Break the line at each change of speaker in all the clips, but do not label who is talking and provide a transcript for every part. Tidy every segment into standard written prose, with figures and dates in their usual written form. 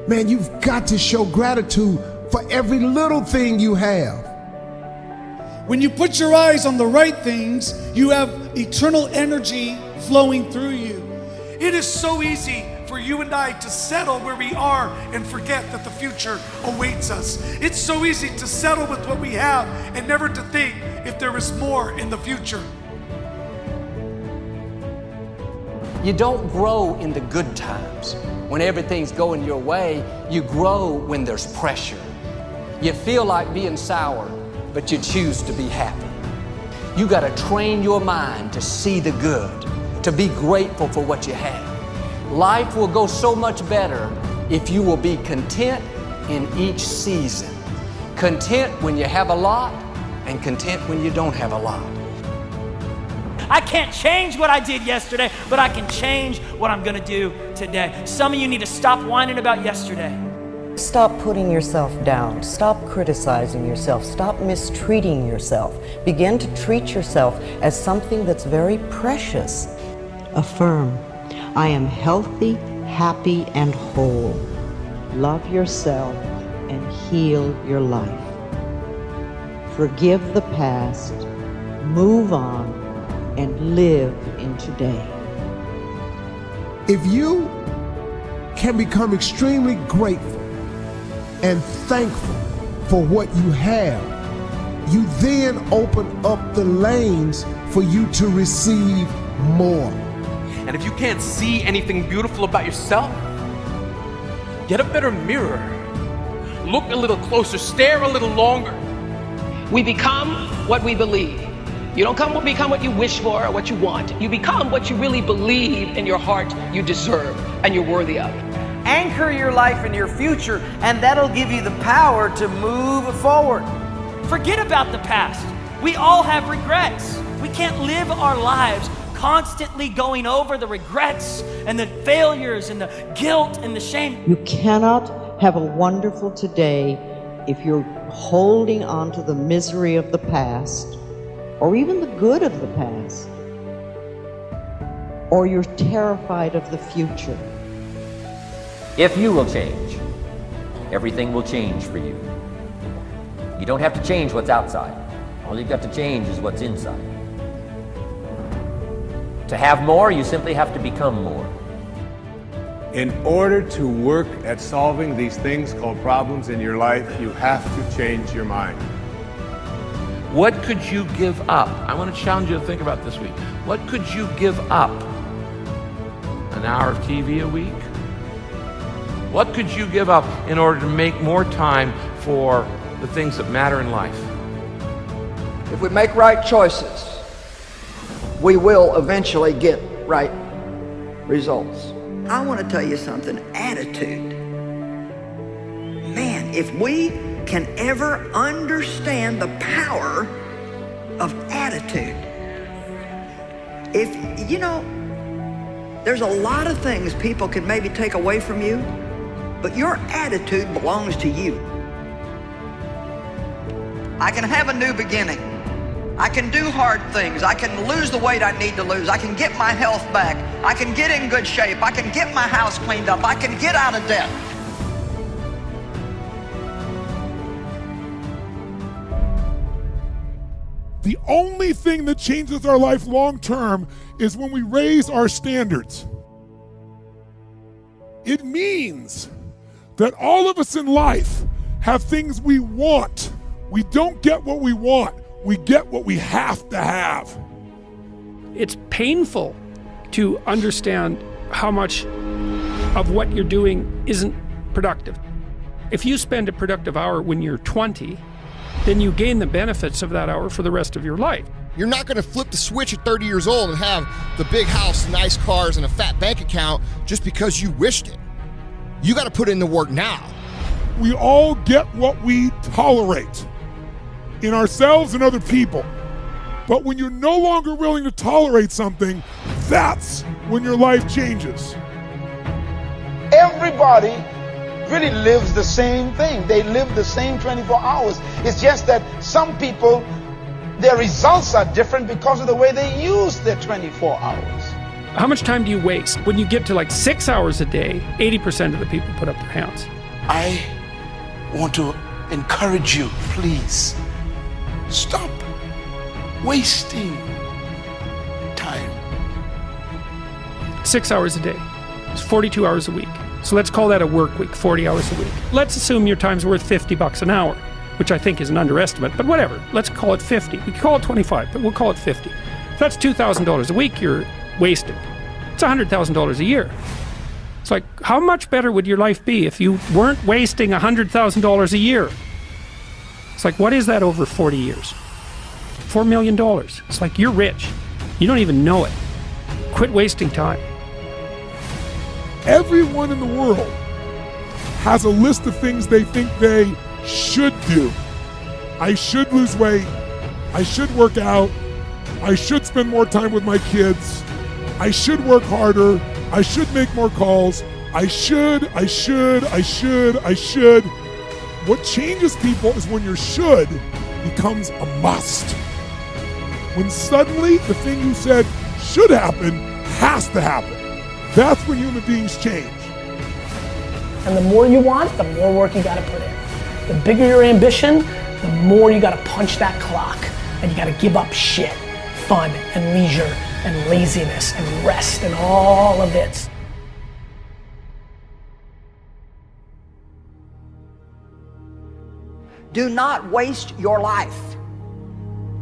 Man, you've got to show gratitude for every little thing you have.
When you put your eyes on the right things, you have eternal energy flowing through you. It is so easy for you and I to settle where we are and forget that the future awaits us. It's so easy to settle with what we have and never to think if there is more in the future.
You don't grow in the good times. When everything's going your way, you grow when there's pressure. You feel like being sour, but you choose to be happy. You got to train your mind to see the good, to be grateful for what you have. Life will go so much better if you will be content in each season. Content when you have a lot, and content when you don't have a lot.
I can't change what I did yesterday, but I can change what I'm gonna do today. Some of you need to stop whining about yesterday.
Stop putting yourself down. Stop criticizing yourself. Stop mistreating yourself. Begin to treat yourself as something that's very precious. Affirm, I am healthy, happy, and whole. Love yourself and heal your life. Forgive the past, move on, and live in today.
If you can become extremely grateful and thankful for what you have, you then open up the lanes for you to receive more.
And if you can't see anything beautiful about yourself, get a better mirror. Look a little closer, stare a little longer.
We become what we believe. You don't become what you wish for or what you want. You become what you really believe in your heart you deserve and you're worthy of.
Anchor your life in your future, and that'll give you the power to move forward.
Forget about the past. We all have regrets. We can't live our lives constantly going over the regrets and the failures and the guilt and the shame.
You cannot have a wonderful today if you're holding on to the misery of the past, or even the good of the past, or you're terrified of the future.
If you will change, everything will change for you. You don't have to change what's outside. All you've got to change is what's inside. To have more, you simply have to become more.
In order to work at solving these things called problems in your life, you have to change your mind.
What could you give up? I want to challenge you to think about this week. What could you give up? An hour of TV a week? What could you give up in order to make more time for the things that matter in life?
If we make right choices, we will eventually get right results.
I want to tell you something, attitude. Man, if we can ever understand the power of attitude. If, you know, there's a lot of things people can maybe take away from you, but your attitude belongs to you. I can have a new beginning. I can do hard things. I can lose the weight I need to lose. I can get my health back. I can get in good shape. I can get my house cleaned up. I can get out of debt.
The only thing that changes our life long term is when we raise our standards. It means that all of us in life have things we want. We don't get what we want. We get what we have to have.
It's painful to understand how much of what you're doing isn't productive. If you spend a productive hour when you're 20, then you gain the benefits of that hour for the rest of your life.
You're not going to flip the switch at 30 years old and have the big house, nice cars, and a fat bank account just because you wished it. You got to put in the work now.
We all get what we tolerate in ourselves and other people. But when you're no longer willing to tolerate something, that's when your life changes.
Everybody really lives the same thing. They live the same 24 hours. It's just that some people, their results are different because of the way they use their 24 hours.
How much time do you waste? When you get to like 6 hours a day, 80% of the people put up their hands.
I want to encourage you, please, stop wasting time.
6 hours a day. It's 42 hours a week. So let's call that a work week, 40 hours a week. Let's assume your time's worth $50 an hour, which I think is an underestimate, but whatever. Let's call it 50. We could call it 25, but we'll call it 50. That's $2,000 a week you're wasting. It's $100,000 a year. It's like, how much better would your life be if you weren't wasting $100,000 a year? It's like, what is that over 40 years? $4 million. It's like, you're rich. You don't even know it. Quit wasting time.
Everyone in the world has a list of things they think they should do. I should lose weight. I should work out. I should spend more time with my kids. I should work harder. I should make more calls. I should. What changes people is when your should becomes a must. When suddenly the thing you said should happen has to happen. That's when human beings change.
And the more you want, the more work you gotta put in. The bigger your ambition, the more you gotta punch that clock. And you gotta give up shit, fun and leisure and laziness and rest and all of it.
Do not waste your life.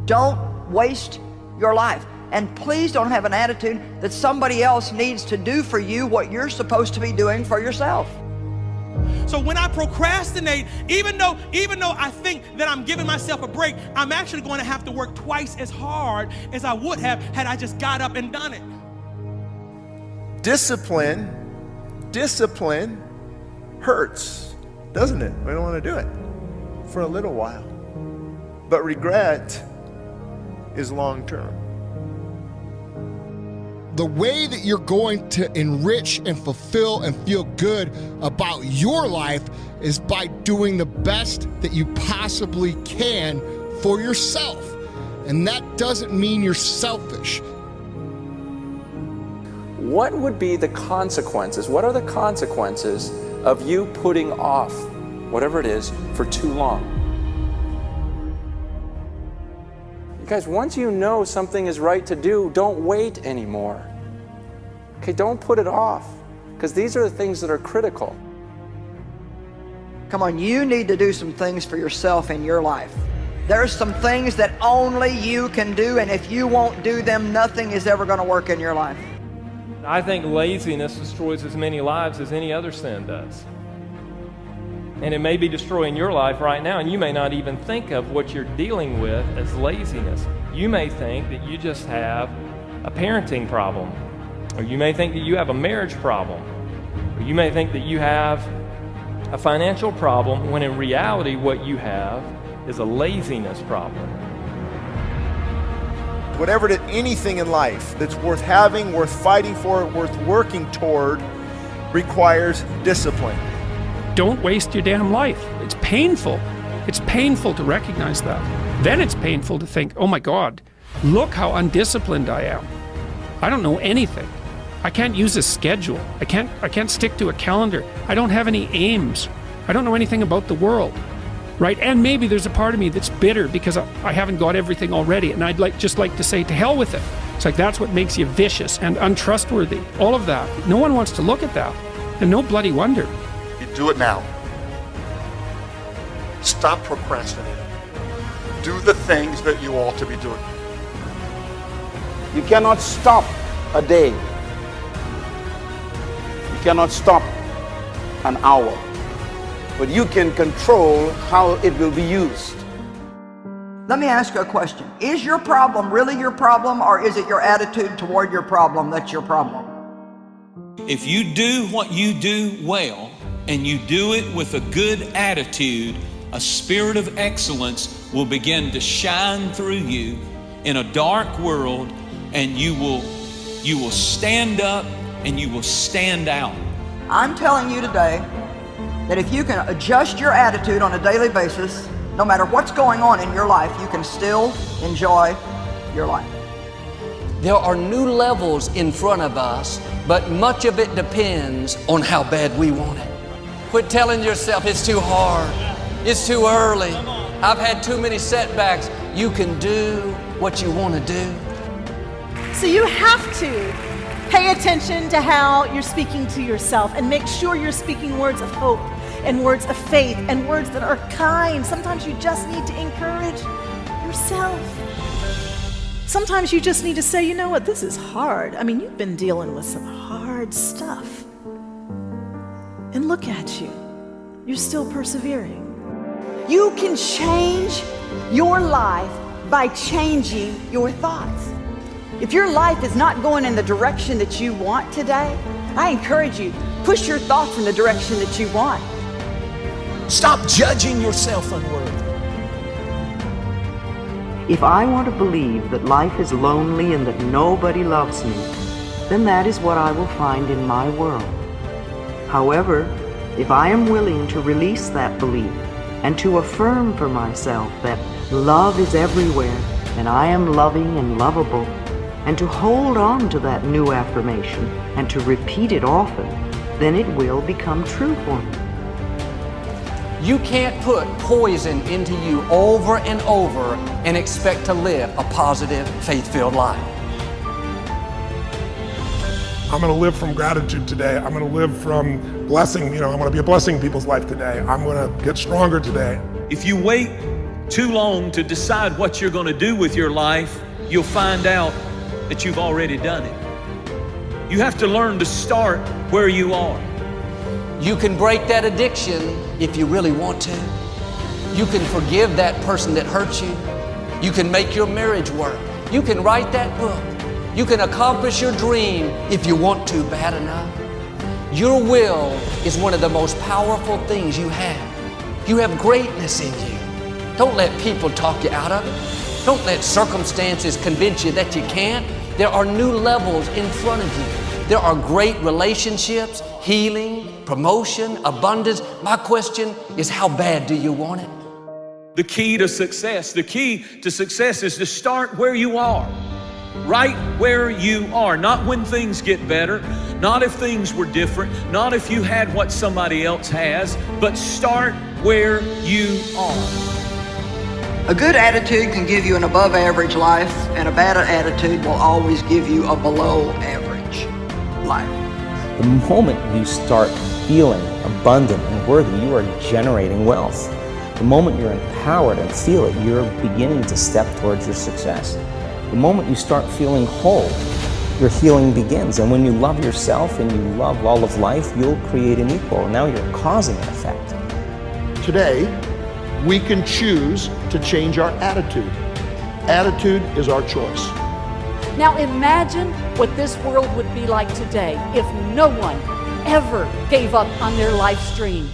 Don't waste your life. And please don't have an attitude that somebody else needs to do for you what you're supposed to be doing for yourself.
So when I procrastinate, even though I think that I'm giving myself a break, I'm actually going to have to work twice as hard as I would have had I just got up and done it.
Discipline hurts, doesn't it? We don't want to do it for a little while. But regret is long term.
The way that you're going to enrich and fulfill and feel good about your life is by doing the best that you possibly can for yourself. And that doesn't mean you're selfish.
What would be the consequences? What are the consequences of you putting off whatever it is for too long? You guys, once you know something is right to do, don't wait anymore. Okay, don't put it off, because these are the things that are critical.
Come on, you need to do some things for yourself in your life. There's some things that only you can do, and if you won't do them, nothing is ever going to work in your life.
I think laziness destroys as many lives as any other sin does. And it may be destroying your life right now, and you may not even think of what you're dealing with as laziness. You may think that you just have a parenting problem, or you may think that you have a marriage problem, or you may think that you have a financial problem, when in reality what you have is a laziness problem.
Whatever anything in life that's worth having, worth fighting for, worth working toward, requires discipline.
Don't waste your damn life. It's painful. It's painful to recognize that. Then it's painful to think, oh my God, look how undisciplined I am. I don't know anything. I can't use a schedule. I can't stick to a calendar. I don't have any aims. I don't know anything about the world, right? And maybe there's a part of me that's bitter because I haven't got everything already, and I'd just like to say, to hell with it. It's like, that's what makes you vicious and untrustworthy. All of that. No one wants to look at that, and no bloody wonder.
You do it now. Stop procrastinating. Do the things that you ought to be doing.
You cannot stop a day. You cannot stop an hour. But you can control how it will be used.
Let me ask you a question. Is your problem really your problem, or is it your attitude toward your problem that's your problem?
If you do what you do well, and you do it with a good attitude, a spirit of excellence will begin to shine through you in a dark world, and you will stand up and you will stand out.
I'm telling you today that if you can adjust your attitude on a daily basis, no matter what's going on in your life, you can still enjoy your life.
There are new levels in front of us, but much of it depends on how bad we want it. Quit telling yourself it's too hard. It's too early. I've had too many setbacks. You can do what you want to do.
So you have to pay attention to how you're speaking to yourself and make sure you're speaking words of hope and words of faith and words that are kind. Sometimes you just need to encourage yourself. Sometimes you just need to say, you know what, this is hard. I mean, you've been dealing with some hard stuff. And look at you. You're still persevering. You can change your life by changing your thoughts. If your life is not going in the direction that you want today, I encourage you, push your thoughts in the direction that you want.
Stop judging yourself unworthy.
If I want to believe that life is lonely and that nobody loves me, then that is what I will find in my world. However, if I am willing to release that belief and to affirm for myself that love is everywhere and I am loving and lovable, and to hold on to that new affirmation and to repeat it often, then it will become true for me.
You can't put poison into you over and over and expect to live a positive, faith-filled life.
I'm going to live from gratitude today. I'm going to live from blessing. I'm going to be a blessing in people's life today. I'm going to get stronger today.
If you wait too long to decide what you're going to do with your life, you'll find out that you've already done it. You have to learn to start where you are.
You can break that addiction if you really want to. You can forgive that person that hurt you. You can make your marriage work. You can write that book. You can accomplish your dream if you want to bad enough. Your will is one of the most powerful things you have. You have greatness in you. Don't let people talk you out of it. Don't let circumstances convince you that you can't. There are new levels in front of you. There are great relationships, healing, promotion, abundance. My question is, how bad do you want it?
The key to success is to start where you are. Right where you are, not when things get better, not if things were different, not if you had what somebody else has, but start where you are.
A good attitude can give you an above average life, and a bad attitude will always give you a below average life.
The moment you start feeling abundant and worthy, you are generating wealth. The moment you're empowered and feel it, you're beginning to step towards your success. The moment you start feeling whole, your healing begins. And when you love yourself and you love all of life, you'll create an equal. Now you're causing an effect.
Today, we can choose to change our attitude. Attitude is our choice.
Now imagine what this world would be like today if no one ever gave up on their life stream.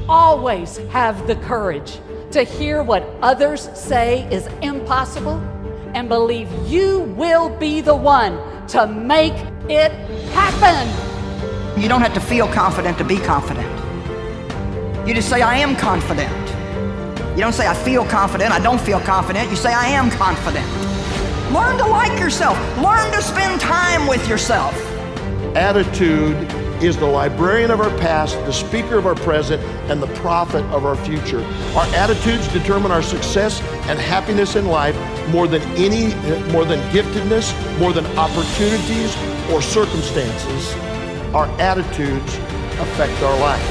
Always have the courage to hear what others say is impossible and believe you will be the one to make it happen.
You don't have to feel confident to be confident. You just say, I am confident. You don't say, I feel confident, I don't feel confident. You say, I am confident. Learn to like yourself. Learn to spend time with yourself.
Attitude is the librarian of our past, the speaker of our present, and the prophet of our future. Our attitudes determine our success and happiness in life more than giftedness, more than opportunities or circumstances. Our attitudes affect our life.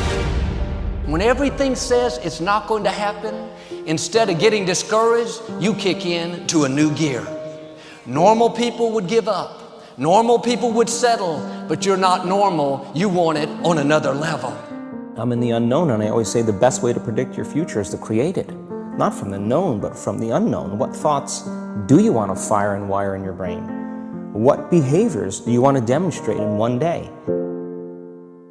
When everything says it's not going to happen, instead of getting discouraged, you kick in to a new gear. Normal people would give up. Normal people would settle, but you're not normal. You want it on another level.
I'm in the unknown, and I always say the best way to predict your future is to create it. Not from the known, but from the unknown. What thoughts do you want to fire and wire in your brain? What behaviors do you want to demonstrate in one day?